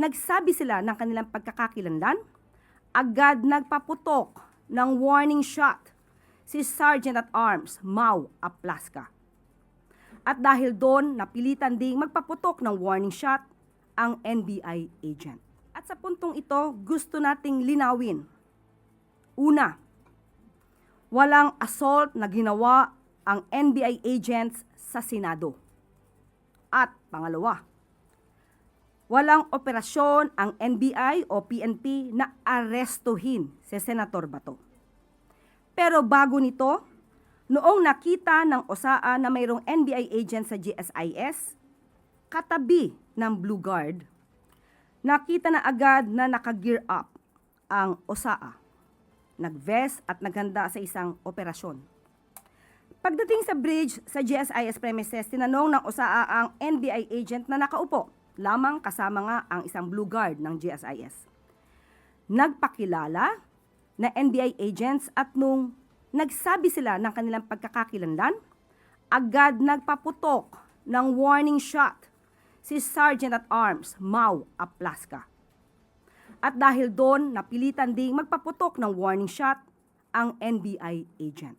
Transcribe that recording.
nagsabi sila ng kanilang pagkakakilanlan, agad nagpaputok ng warning shot si Sergeant at Arms Mau Aplasca. At dahil doon, napilitan ding magpaputok ng warning shot ang NBI agent. At sa puntong ito, gusto nating linawin. Una, walang assault na ginawa ang NBI agents sa Senado. At pangalawa, walang operasyon ang NBI o PNP na arestuhin si Senator Bato. Pero bago nito, noong nakita ng OSAA na mayroong NBI agent sa GSIS, katabi ng Blue Guard, nakita na agad na naka-gear up ang OSAA. Nag-vest at naghanda sa isang operasyon. Pagdating sa bridge sa GSIS premises, tinanong ng OSAA ang NBI agent na nakaupo, lamang kasama nga ang isang Blue Guard ng GSIS. Nagpakilala na NBI agents at nung nagsabi sila ng kanilang pagkakakilanlan, agad nagpaputok ng warning shot si Sergeant at Arms Mau Aplasca. At dahil doon, napilitan ding magpaputok ng warning shot ang NBI agent.